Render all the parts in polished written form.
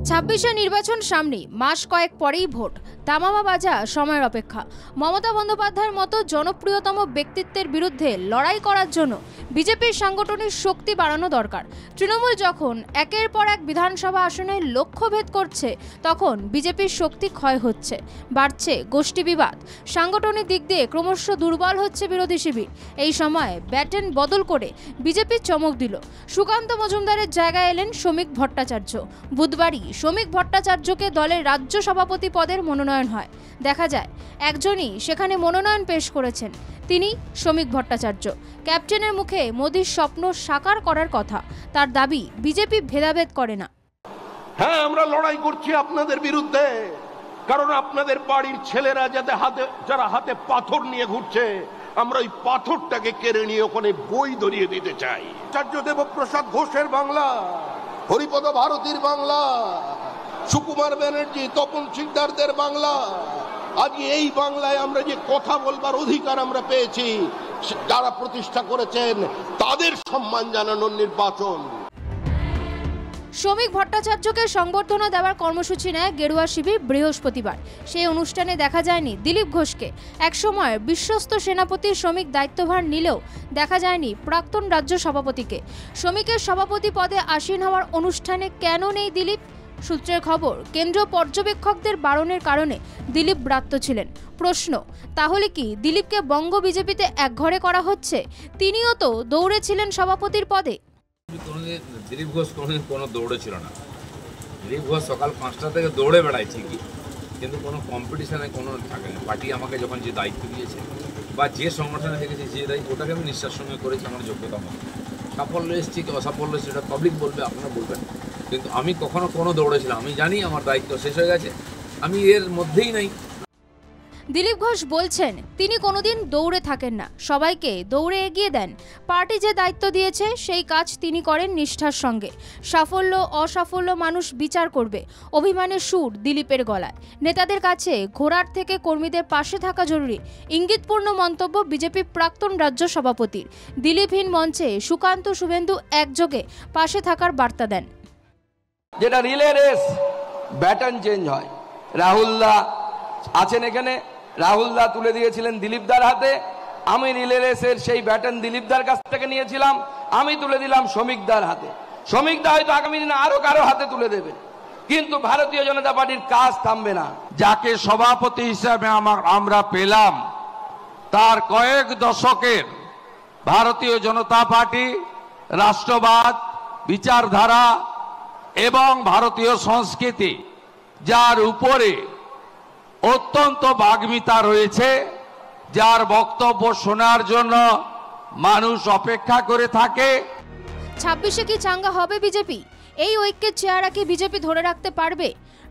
ছাব্বিশে নির্বাচন সামনে, মাস কয়েক পরেই ভোট, দামামা বাজা সময়ের অপেক্ষা। মমতা বন্দ্যোপাধ্যায়ের মতো জনপ্রিয়তম ব্যক্তিত্বের বিরুদ্ধে লড়াই করার জন্য বিজেপির সাংগঠনিক শক্তি বাড়ানো দরকার। তৃণমূল যখন একের পর এক বিধানসভা আসনে লক্ষ্যভেদ করছে, তখন বিজেপির শক্তি ক্ষয় হচ্ছে, বাড়ছে গোষ্ঠী বিবাদ, সাংগঠনিক দিক দিয়ে ক্রমশ দুর্বল হচ্ছে বিরোধী শিবির। এই সময় ব্যাটন বদল করে বিজেপি চমক দিল। সুকান্ত মজুমদারের জায়গায় এলেন শ্রমিক ভট্টাচার্য। বুধবারই শ্রমিক ভট্টাচার্যকে দলের রাজ্য সভাপতি পদের মনোনয়ন হয়। দেখা যায় একজনই সেখানে মনোনয়ন পেশ করেছেন, তিনি শ্রমিক ভট্টাচার্য। ক্যাপ্টেনের মুখে মোদির স্বপ্ন সাকার করার কথা। তার দাবি, বিজেপি ভেদাভেদ করে না। হ্যাঁ, আমরা লড়াই করছি আপনাদের বিরুদ্ধে, কারণ আপনাদের বাড়ির ছেলেরা যারা হাতে পাথর নিয়ে ঘুরছে, আমরা ওই পাথরটাকে কেড়ে নিয়ে ওখানে বই ধরিয়ে দিতে চাই। আচার্য দেবপ্রসাদ ঘোষের বাংলা, হরিপদ ভারতীর বাংলা, সুকুমার ব্যানার্জি, তপন সিকদারদের বাংলা। আজ এই বাংলায় আমরা যে কথা বলবার অধিকার আমরা পেয়েছি, যারা প্রতিষ্ঠা করেছেন তাদের সম্মান জানানোর নির্বাচন। শ্রমিক ভট্টাচার্যকে সংবর্ধনা দেওয়ার কর্মসূচি নেয় গেরুয়া শিবির বৃহস্পতিবার। সেই অনুষ্ঠানে দেখা যায়নি দিলীপ ঘোষকে। একসময় বিশ্বস্ত সেনাপতির শ্রমিক দায়িত্বভার নিলেও দেখা যায়নি প্রাক্তন রাজ্য সভাপতিকে। শ্রমিকের সভাপতি পদে আসীন হওয়ার অনুষ্ঠানে কেন নেই দিলীপ? সূত্রের খবর, কেন্দ্রীয় পর্যবেক্ষকদের বারণের কারণে দিলীপ ব্রাত্য ছিলেন। প্রশ্ন, তাহলে কি দিলীপকে বঙ্গ বিজেপিতে একঘরে করা হচ্ছে? তিনিও তো দৌড়ে ছিলেন সভাপতির পদে। দিলীপ ঘোষ কোনোদিন কোনো দৌড়ে ছিল না। দিলীপ ঘোষ সকাল 5টা থেকে দৌড়ে বেড়ায় ঠিকই, কিন্তু কোনো কম্পিটিশনে কোনো থাকে না। পার্টি আমাকে যখন যে দায়িত্ব দিয়েছে বা যে সংগঠনে থেকেছে যে দায়িত্ব, ওটাকে আমি নিঃশ্বাস সঙ্গে করেছি আমার যোগ্যতা মতো। সাফল্য এসেছি কি অসাফল্য এসেছি সেটা পাবলিক বলবে, আপনারা বলবেন, কিন্তু আমি কখনো কোনো দৌড়েছিলাম। আমি জানি আমার দায়িত্ব শেষ হয়ে গেছে, আমি এর মধ্যেই নাই। দিলীপ ঘোষ বলছেন, তিনি কোনোদিন দৌড়ে থাকেন না, সবাইকে দৌড়ে এগিয়ে দেন। পার্টি যে দায়িত্ব দিয়েছে সেই কাজ তিনি করেন নিষ্ঠার সঙ্গে। সাফল্য অসাফল্য মানুষ বিচার করবে। অভিমানের সুর দিলীপের গলায়। নেতাদের কাছে ঘোরার থেকে কর্মীদের পাশে থাকা জরুরি, ইঙ্গিতপূর্ণ মন্তব্য বিজেপি প্রাক্তন রাজ্য সভাপতির। দিলীপহীন মঞ্চে সুকান্ত শুভেন্দু একযোগে পাশে থাকার বার্তা দেন। যেটা রিলে রেস, ব্যাটন চেঞ্জ হয়। রাহুলদা আছেন এখানে, রাহুলদা তুলে দিয়েছিলেন দিলীপদার হাতে। আমি রিলে রেসের সেই ব্যাটন দিলীপদার কাছ থেকে নিয়েছিলাম, আমি তুলে দিলাম শ্রমিকদার হাতে। শ্রমিকদা হয়তো আগামী দিনে আরো কারো হাতে তুলে দেবে, কিন্তু ভারতীয় জনতা পার্টির কাজ থামবে না। যাকে সভাপতি হিসাবে আমরা পেলাম, তার কয়েক দশকের ভারতীয় জনতা পার্টি, রাষ্ট্রবাদ, বিচারধারা এবং ভারতীয় সংস্কৃতি, যার উপরে অত্যন্ত বাগ্মিতা রয়েছে, যার বক্তব্য শোনার জন্য মানুষ অপেক্ষা করে থাকে। 26-এ কি চাঙ্গা হবে বিজেপি? এই ঐক্যের চেহারা কি বিজেপি ধরে রাখতে পারবে?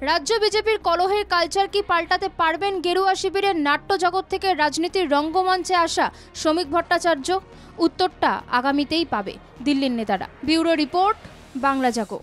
রাজ্য বিজেপির কলহের কালচার কি পাল্টাতে পারবেন গেরুয়া শিবিরের নাট্য জগৎ থেকে রাজনীতির রঙ্গমঞ্চে আসা শ্রমিক ভট্টাচার্য? উত্তরটা আগামীতেই পাবে দিল্লির নেতারা। ব্যুরো রিপোর্ট, বাংলা জাগো।